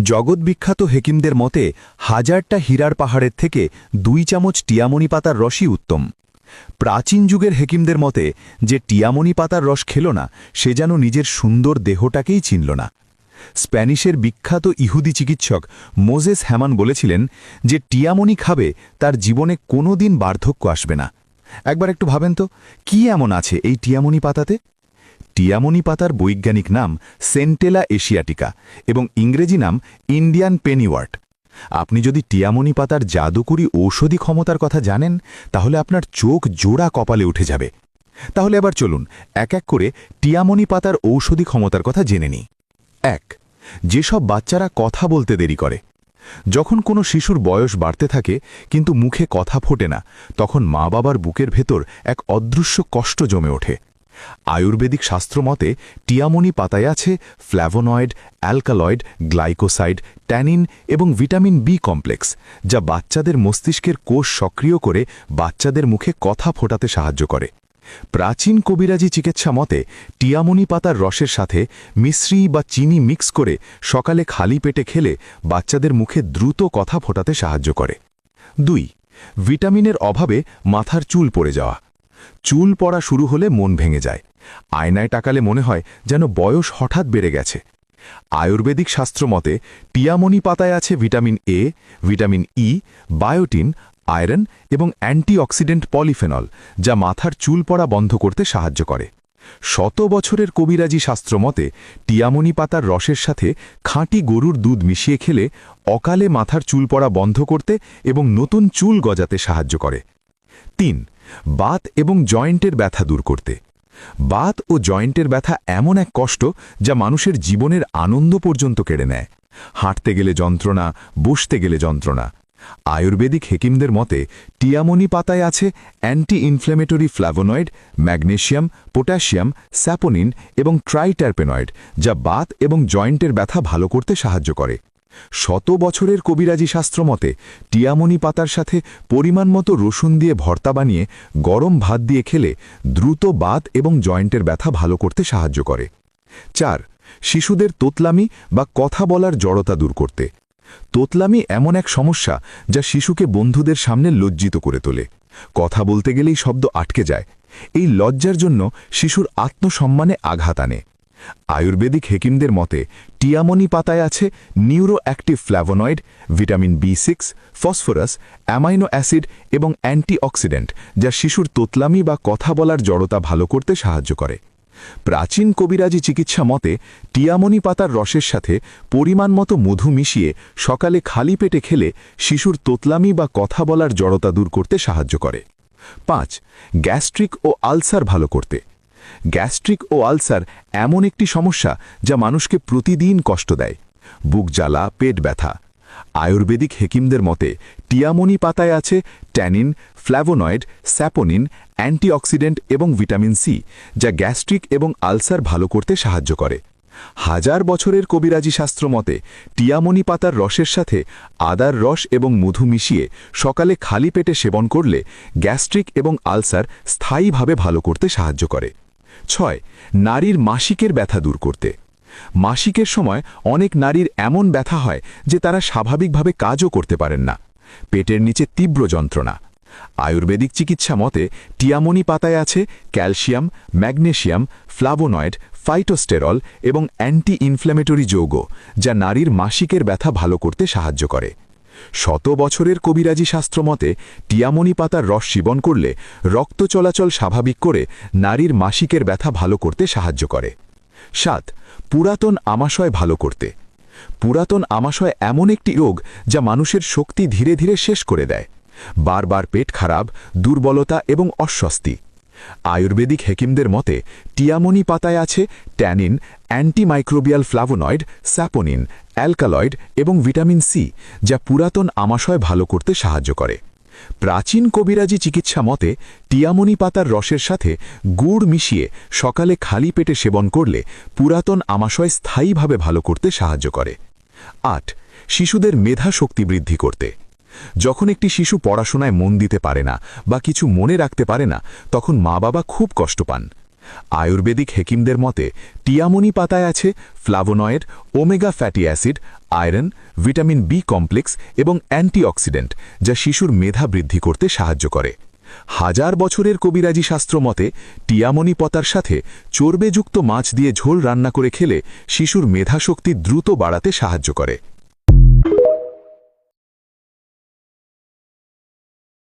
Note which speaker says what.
Speaker 1: জগৎবিখ্যাত হেকিমদের মতে হাজারটা হীরার পাহাড়ের থেকে 2 চামচ টিয়ামনি পাতার রসই উত্তম। প্রাচীন যুগের হেকিমদের মতে যে টিয়ামনি পাতার রস খেল না সে যেন নিজের সুন্দর দেহটাকেই চিনল না। স্প্যানিশের বিখ্যাত ইহুদি চিকিৎসক মোজেস হ্যামান বলেছিলেন যে টিয়ামনি খাবে তার জীবনে কোনো দিন বার্ধক্য আসবে না। একবার একটু ভাবেন তো, কি এমন আছে এই টিয়ামনি পাতাতে? টিয়ামনি পাতার বৈজ্ঞানিক নাম সেন্টেলা এশিয়াটিকা এবং ইংরেজি নাম ইন্ডিয়ান পেনিওয়ার্ট। আপনি যদি টিয়ামনি পাতার জাদুকরী ঔষধি ক্ষমতার কথা জানেন তাহলে আপনার চোখ জোড়া কপালে উঠে যাবে। তাহলে এবার চলুন এক এক করে টিয়ামনি পাতার ঔষধি ক্ষমতার কথা জেনে নিই। 1. যেসব বাচ্চারা কথা বলতে দেরি করে। যখন কোনো শিশুর বয়স বাড়তে থাকে কিন্তু মুখে কথা ফোটে না, তখন মা বাবার বুকের ভেতর এক অদৃশ্য কষ্ট জমে ওঠে। আয়ুর্বেদিক শাস্ত্র মতে টিয়ামনি পাতায় আছে ফ্ল্যাভোনয়েড, অ্যালকালয়েড, গ্লাইকোসাইড, ট্যানিন এবং ভিটামিন বি কমপ্লেক্স, যা বাচ্চাদের মস্তিষ্কের কোষ সক্রিয় করে বাচ্চাদের মুখে কথা ফোটাতে সাহায্য করে। প্রাচীন কবিরাজি চিকিৎসা মতে টিয়ামনি পাতার রসের সাথে মিশ্রি বা চিনি মিক্স করে সকালে খালি পেটে খেলে বাচ্চাদের মুখে দ্রুত কথা ফোটাতে সাহায্য করে। 2. ভিটামিনের অভাবে মাথার চুল পড়ে যাওয়া। চুল পড়া শুরু হলে মন ভেঙে যায়। আয়নায় তাকালে মনে হয় যেন বয়স হঠাৎ বেড়ে গেছে। আয়ুর্বেদিক শাস্ত্র মতে টিয়ামনি পাতায় আছে vitamin A, vitamin E, বায়োটিন, iron এবং অ্যান্টিঅক্সিডেন্ট পলিফেনল, যা মাথার চুল পড়া বন্ধ করতে সাহায্য করে। শত বছরের কবিরাজি শাস্ত্র মতে টিয়ামনি পাতার রসের সাথে খাঁটি গরুর দুধ মিশিয়ে খেলে অকালে মাথার চুল পড়া বন্ধ করতে এবং নতুন চুল গজাতে সাহায্য করে। 3. বাত এবং জয়েন্টের ব্যথা দূর করতে। বাত ও জয়েন্টের ব্যথা এমন এক কষ্ট যা মানুষের জীবনের আনন্দ পর্যন্ত কেড়ে নেয়। হাঁটতে গেলে যন্ত্রণা, বসতে গেলে যন্ত্রণা। আয়ুর্বেদিক হেকিমদের মতে টিয়ামনি পাতায় আছে anti inflammatory flavonoid, magnesium, potassium, saponin এবং ট্রাইটারপেনয়েড, যা বাত এবং জয়েন্টের ব্যথা ভালো করতে সাহায্য করে। শত বছরের কবিরাজি শাস্ত্র মতে টিয়ামনি পাতার সাথে পরিমাণ মতো রসুন দিয়ে ভর্তা বানিয়ে গরম ভাত দিয়ে খেলে দ্রুত বাত এবং জয়েন্টের ব্যথা ভালো করতে সাহায্য করে। 4. শিশুদের তোতলামি বা কথা বলার জড়তা দূর করতে। তোতলামি এমন এক সমস্যা যা শিশুকে বন্ধুদের সামনে লজ্জিত করে তোলে। কথা বলতে গেলেই শব্দ আটকে যায়। এই লজ্জার জন্য শিশুর আত্মসম্মানে আঘাত আনে। আয়ুর্বেদিক হেকিমদের মতে টিয়ামনি পাতায় আছে নিউরো অ্যাক্টিভ ফ্ল্যাভোনয়েড, ভিটামিন বি6, ফসফরাস, অ্যামাইনো অ্যাসিড এবং অ্যান্টিঅক্সিডেন্ট, যা শিশুর তোতলামি বা কথা বলার জড়তা ভালো করতে সাহায্য করে। প্রাচীন কবিরাজি চিকিৎসা মতে টিয়ামনি পাতার রসের সাথে পরিমাণ মতো মধু মিশিয়ে সকালে খালি পেটে খেলে শিশুর তোতলামি বা কথা বলার জড়তা দূর করতে সাহায্য করে। 5. গ্যাস্ট্রিক ও আলসার ভালো করতে। গ্যাস্ট্রিক ও আলসার এমন একটি সমস্যা যা মানুষকে প্রতিদিন কষ্ট দেয়। বুক জ্বালা, পেট ব্যথা। আয়ুর্বেদিক হেকিমদের মতে টিয়ামনি পাতায় আছে ট্যানিন, ফ্ল্যাভোনয়েড, স্যাপোনিন, অ্যান্টিঅক্সিডেন্ট এবং ভিটামিন সি, যা গ্যাস্ট্রিক এবং আলসার ভালো করতে সাহায্য করে। হাজার বছরের কবিরাজি শাস্ত্র মতে টিয়ামনি পাতার রসের সাথে আদার রস এবং মধু মিশিয়ে সকালে খালি পেটে সেবন করলে গ্যাস্ট্রিক এবং আলসার স্থায়ীভাবে ভালো করতে সাহায্য করে। 6. নারীর মাসিকের ব্যথা দূর করতে। মাসিকের সময় অনেক নারীর এমন ব্যথা হয় যে তারা স্বাভাবিকভাবে কাজও করতে পারেন না। পেটের নিচে তীব্র যন্ত্রণা। আয়ুর্বেদিক চিকিৎসা মতে টিয়ামনি পাতায় আছে ক্যালসিয়াম, ম্যাগনেসিয়াম, ফ্লাভোনয়েড, ফাইটোস্টেরল এবং অ্যান্টি ইনফ্ল্যামেটরি যৌগ, যা নারীর মাসিকের ব্যথা ভালো করতে সাহায্য করে। শত বছরের কবিরাজি শাস্ত্র মতে টিয়ামনি পাতার রস সেবন করলে রক্ত চলাচল স্বাভাবিক করে নারীর মাসিকের ব্যথা ভালো করতে সাহায্য করে। 7. পুরাতন আমাশয় ভালো করতে। পুরাতন আমাশয় এমন একটি রোগ যা মানুষের শক্তি ধীরে ধীরে শেষ করে দেয়। বারবার পেট খারাপ, দুর্বলতা এবং অস্বস্তি। আয়ুর্বেদিক হেকিমদের মতে টিয়ামনি পাতায় আছে tannin, antimicrobial flavonoid, saponin, alkaloid এবং ভিটামিন সি, যা পুরাতন আমাশয় ভালো করতে সাহায্য করে। প্রাচীন কবিরাজি চিকিৎসা মতে টিয়ামনি পাতার রসের সাথে গুড় মিশিয়ে সকালে খালি পেটে সেবন করলে পুরাতন আমাশয় স্থায়ীভাবে ভালো করতে সাহায্য করে। 8. শিশুদের মেধা শক্তি বৃদ্ধি করতে। যখন একটি শিশু পড়াশোনায় মন দিতে পারে না বা কিছু মনে রাখতে পারে না, তখন মা বাবা খুব কষ্ট পান। আয়ুর্বেদিক হেকিমদের মতে টিয়ামনি পাতায় আছে flavonoid, omega fatty acid, iron, vitamin B complex এবং অ্যান্টিঅক্সিডেন্ট, যা শিশুর মেধা বৃদ্ধি করতে সাহায্য করে। হাজার বছরের কবিরাজি শাস্ত্র মতে টিয়ামনি পাতার সাথে চর্বেযুক্ত মাছ দিয়ে ঝোল রান্না করে খেলে শিশুর মেধাশক্তি দ্রুত বাড়াতে সাহায্য করে।